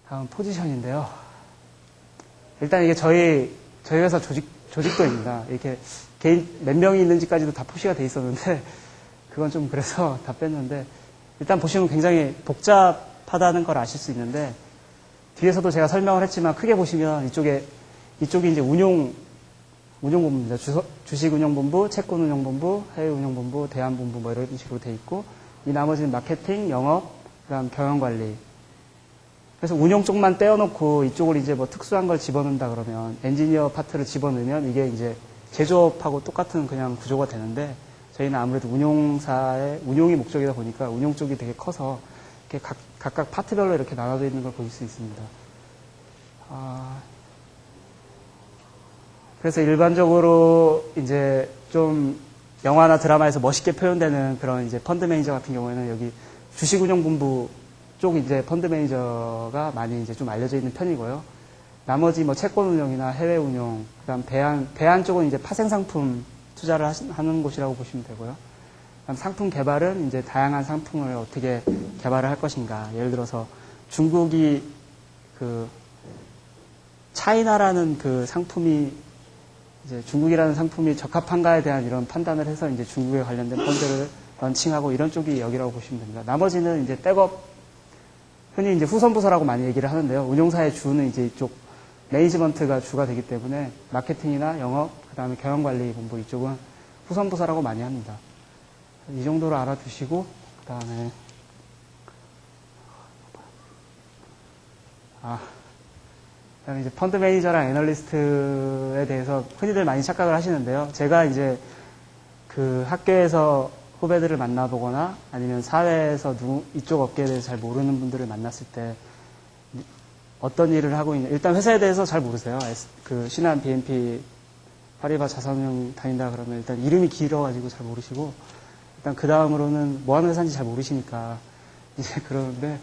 다음 포지션인데요. 일단 이게 저희 회사 조직도입니다. 이렇게 개인 몇 명이 있는지까지도 다 표시가 돼 있었는데 그건 좀 그래서 다 뺐는데 일단 보시면 굉장히 복잡하다는 걸 아실 수 있는데 뒤에서도 제가 설명을 했지만 크게 보시면 이쪽이 이제 운용본부입니다. 주식운용본부, 채권운용본부, 해외운용본부, 대안본부 뭐 이런 식으로 돼 있고 이 나머지는 마케팅, 영업, 그다음 경영관리. 그래서 운용 쪽만 떼어놓고 이쪽을 이제 뭐 특수한 걸 집어넣는다 그러면 엔지니어 파트를 집어넣으면 이게 이제 제조업하고 똑같은 그냥 구조가 되는데 저희는 아무래도 운용사의 운용이 목적이다 보니까 운용 쪽이 되게 커서 이렇게 각각 파트별로 이렇게 나눠져 있는 걸 볼 수 있습니다. 그래서 일반적으로 이제 좀 영화나 드라마에서 멋있게 표현되는 그런 이제 펀드 매니저 같은 경우에는 여기 주식운용본부 쪽 이제 펀드 매니저가 많이 이제 좀 알려져 있는 편이고요. 나머지 뭐 채권운용이나 해외운용, 그다음 대안 쪽은 이제 파생상품 투자를 하는 곳이라고 보시면 되고요. 그다음 상품 개발은 이제 다양한 상품을 어떻게 개발을 할 것인가. 예를 들어서 중국이 그 차이나라는 그 상품이 이제 중국이라는 상품이 적합한가에 대한 이런 판단을 해서 이제 중국에 관련된 펀드를 런칭하고 이런 쪽이 여기라고 보시면 됩니다. 나머지는 이제 백업, 흔히 이제 후선부서라고 많이 얘기를 하는데요. 운용사의 주는 이제 이쪽 매니지먼트가 주가 되기 때문에 마케팅이나 영업, 그 다음에 경영관리본부 이쪽은 후선부서라고 많이 합니다. 이 정도로 알아두시고, 그 다음에 이제 펀드 매니저랑 애널리스트에 대해서 흔히들 많이 착각을 하시는데요. 제가 이제 그 학교에서 후배들을 만나보거나 아니면 사회에서 이쪽 업계에 대해서 잘 모르는 분들을 만났을 때 어떤 일을 하고 있냐. 일단 회사에 대해서 잘 모르세요. 그 신한 BNP 파리바 자산운용 다닌다 그러면 일단 이름이 길어가지고 잘 모르시고 일단 그 다음으로는 뭐 하는 회사인지 잘 모르시니까 이제 그러는데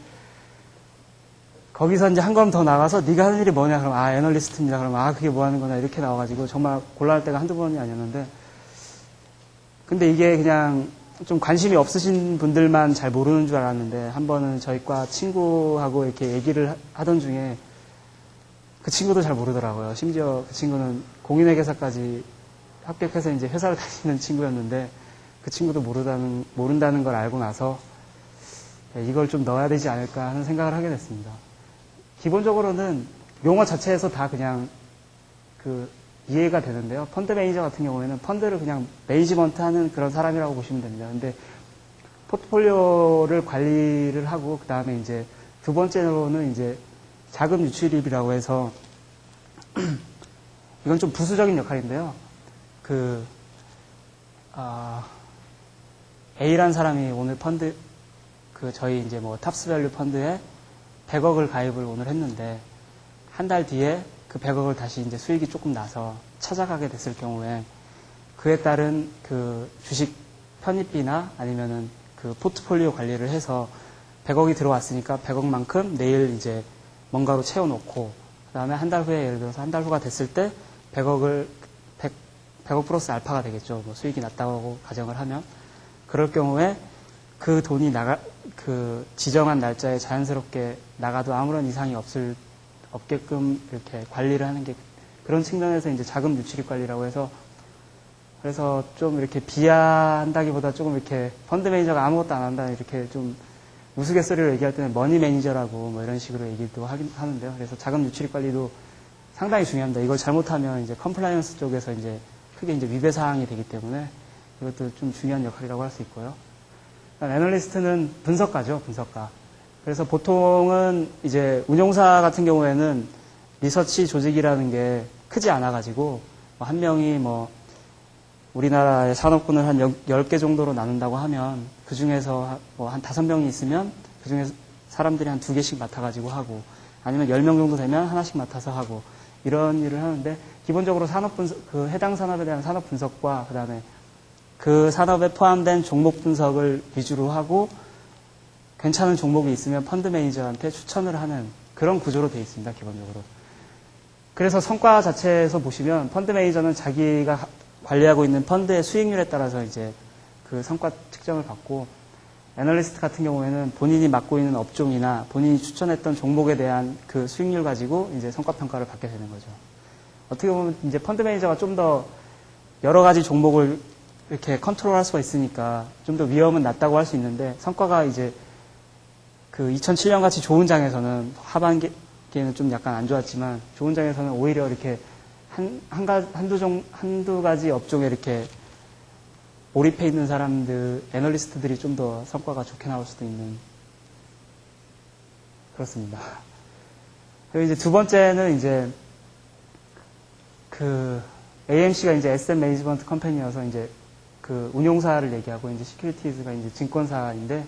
거기서 이제 한 걸 더 나가서 네가 하는 일이 뭐냐 그러면 애널리스트입니다. 그러면 그게 뭐 하는 거냐 이렇게 나와가지고 정말 곤란할 때가 한두 번이 아니었는데 근데 이게 그냥 좀 관심이 없으신 분들만 잘 모르는 줄 알았는데 한 번은 저희 과 친구하고 이렇게 얘기를 하던 중에 그 친구도 잘 모르더라고요. 심지어 그 친구는 공인회계사까지 합격해서 이제 회사를 다니는 친구였는데 그 친구도 모른다는 걸 알고 나서 이걸 좀 넣어야 되지 않을까 하는 생각을 하게 됐습니다. 기본적으로는 용어 자체에서 다 그냥 이해가 되는데요. 펀드 매니저 같은 경우에는 펀드를 그냥 매니지먼트 하는 그런 사람이라고 보시면 됩니다. 근데 포트폴리오를 관리를 하고, 그 다음에 이제 두 번째로는 이제 자금 유출입이라고 해서, 이건 좀 부수적인 역할인데요. A라는 사람이 오늘 펀드, 저희 이제 뭐 탑스밸류 펀드에 100억을 가입을 오늘 했는데, 한 달 뒤에 그 100억을 다시 이제 수익이 조금 나서 찾아가게 됐을 경우에 그에 따른 그 주식 편입비나 아니면은 그 포트폴리오 관리를 해서 100억이 들어왔으니까 100억만큼 내일 이제 뭔가로 채워놓고 그 다음에 한 달 후에 예를 들어서 한 달 후가 됐을 때 100억 플러스 알파가 되겠죠. 뭐 수익이 났다고 가정을 하면 그럴 경우에 그 돈이 그 지정한 날짜에 자연스럽게 나가도 아무런 이상이 없게끔 이렇게 관리를 하는 게 그런 측면에서 이제 자금 유출입 관리라고 해서 그래서 좀 이렇게 비하한다기보다 조금 이렇게 펀드 매니저가 아무것도 안 한다 이렇게 좀 우스갯소리로 얘기할 때는 머니 매니저라고 뭐 이런 식으로 얘기도 하는데요. 그래서 자금 유출입 관리도 상당히 중요합니다. 이걸 잘못하면 이제 컴플라이언스 쪽에서 이제 크게 이제 위배 사항이 되기 때문에 이것도 좀 중요한 역할이라고 할 수 있고요. 애널리스트는 분석가죠, 분석가. 그래서 보통은 이제 운용사 같은 경우에는 리서치 조직이라는 게 크지 않아가지고 한 명이 뭐 우리나라의 산업군을 한 10개 정도로 나눈다고 하면 그 중에서 뭐 한 5명이 있으면 그 중에 사람들이 한 2개씩 맡아가지고 하고 아니면 10명 정도 되면 하나씩 맡아서 하고 이런 일을 하는데 기본적으로 그 해당 산업에 대한 산업 분석과 그 다음에 그 산업에 포함된 종목 분석을 위주로 하고 괜찮은 종목이 있으면 펀드 매니저한테 추천을 하는 그런 구조로 되어 있습니다. 기본적으로. 그래서 성과 자체에서 보시면 펀드 매니저는 자기가 관리하고 있는 펀드의 수익률에 따라서 이제 그 성과 측정을 받고 애널리스트 같은 경우에는 본인이 맡고 있는 업종이나 본인이 추천했던 종목에 대한 그 수익률 가지고 이제 성과평가를 받게 되는 거죠. 어떻게 보면 이제 펀드 매니저가 좀 더 여러 가지 종목을 이렇게 컨트롤 할 수가 있으니까 좀 더 위험은 낮다고 할 수 있는데 성과가 이제 그 2007년 같이 좋은 장에서는 하반기에는 좀 약간 안 좋았지만 좋은 장에서는 오히려 이렇게 한두 가지 업종에 이렇게 몰입해 있는 사람들, 애널리스트들이 좀 더 성과가 좋게 나올 수도 있는, 그렇습니다. 그리고 이제 두 번째는 이제 그 AMC가 이제 에셋 매니지먼트 컴퍼니여서 이제 그 운용사를 얘기하고 이제 시큐리티즈가 이제 증권사인데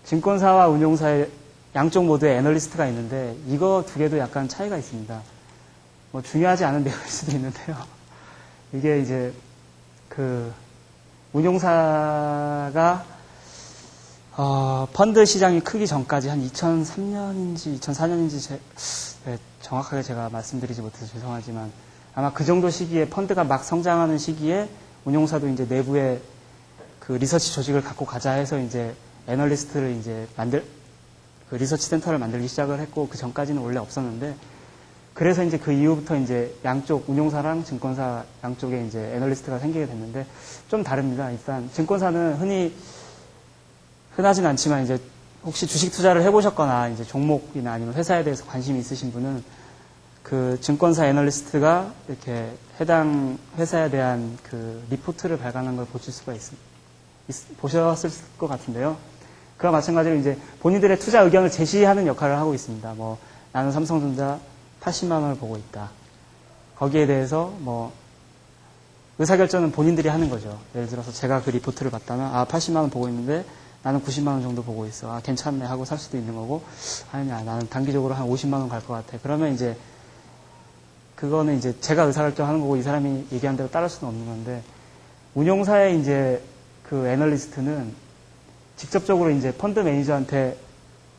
증권사와 운용사의 양쪽 모두에 애널리스트가 있는데 이거 두 개도 약간 차이가 있습니다. 뭐 중요하지 않은 내용일 수도 있는데요. 이게 이제 그 운용사가 펀드 시장이 크기 전까지 한 2003년인지 2004년인지 정확하게 제가 말씀드리지 못해서 죄송하지만 아마 그 정도 시기에 펀드가 막 성장하는 시기에 운용사도 이제 내부에 그 리서치 조직을 갖고 가자 해서 이제 애널리스트를 이제 그 리서치 센터를 만들기 시작을 했고 그 전까지는 원래 없었는데 그래서 이제 그 이후부터 이제 양쪽 운용사랑 증권사 양쪽에 이제 애널리스트가 생기게 됐는데 좀 다릅니다. 일단 증권사는 흔하진 않지만 이제 혹시 주식 투자를 해보셨거나 이제 종목이나 아니면 회사에 대해서 관심이 있으신 분은 그 증권사 애널리스트가 이렇게 해당 회사에 대한 그 리포트를 발간한 걸 보실 수가 보셨을 것 같은데요. 그와 마찬가지로 이제 본인들의 투자 의견을 제시하는 역할을 하고 있습니다. 뭐 나는 삼성전자 80만 원을 보고 있다. 거기에 대해서 뭐 의사결정은 본인들이 하는 거죠. 예를 들어서 제가 그 리포트를 봤다면 80만 원 보고 있는데 나는 90만 원 정도 보고 있어. 괜찮네 하고 살 수도 있는 거고 아니야 나는 단기적으로 한 50만 원 갈 것 같아. 그러면 이제 그거는 이제 제가 의사결정하는 거고 이 사람이 얘기한 대로 따를 수는 없는 건데 운용사의 이제 그 애널리스트는 직접적으로 이제 펀드 매니저한테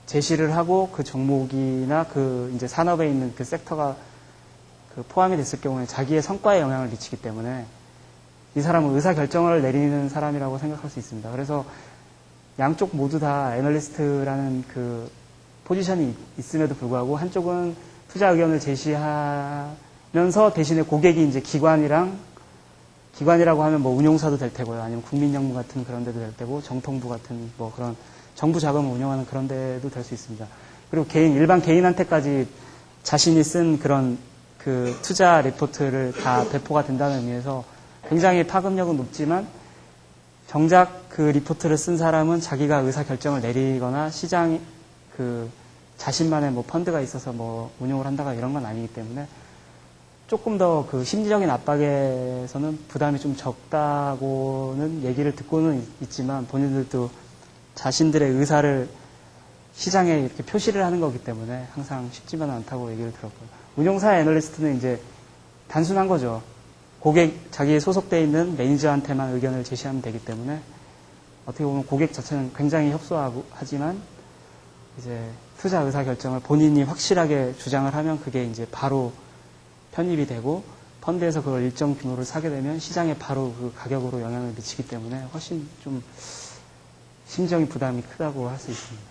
제시를 하고 그 종목이나 그 이제 산업에 있는 그 섹터가 그 포함이 됐을 경우에 자기의 성과에 영향을 미치기 때문에 이 사람은 의사결정을 내리는 사람이라고 생각할 수 있습니다. 그래서 양쪽 모두 다 애널리스트라는 그 포지션이 있음에도 불구하고 한쪽은 투자 의견을 제시하면서 대신에 고객이 이제 기관이라고 하면 뭐 운용사도 될 테고요. 아니면 국민연금 같은 그런 데도 될 테고 정통부 같은 뭐 그런 정부 자금을 운영하는 그런 데도 될 수 있습니다. 그리고 일반 개인한테까지 자신이 쓴 그런 그 투자 리포트를 다 배포가 된다는 의미에서 굉장히 파급력은 높지만 정작 그 리포트를 쓴 사람은 자기가 의사결정을 내리거나 시장 그 자신만의 뭐 펀드가 있어서 뭐 운용을 한다가 이런 건 아니기 때문에 조금 더 그 심리적인 압박에서는 부담이 좀 적다고는 얘기를 듣고는 있지만 본인들도 자신들의 의사를 시장에 이렇게 표시를 하는 거기 때문에 항상 쉽지만은 않다고 얘기를 들었고요. 운용사 애널리스트는 이제 단순한 거죠. 자기에 소속되어 있는 매니저한테만 의견을 제시하면 되기 때문에 어떻게 보면 고객 자체는 굉장히 협소하고 하지만 이제 투자 의사 결정을 본인이 확실하게 주장을 하면 그게 이제 바로 편입이 되고 펀드에서 그걸 일정 규모를 사게 되면 시장에 바로 그 가격으로 영향을 미치기 때문에 훨씬 좀 심정이 부담이 크다고 할 수 있습니다.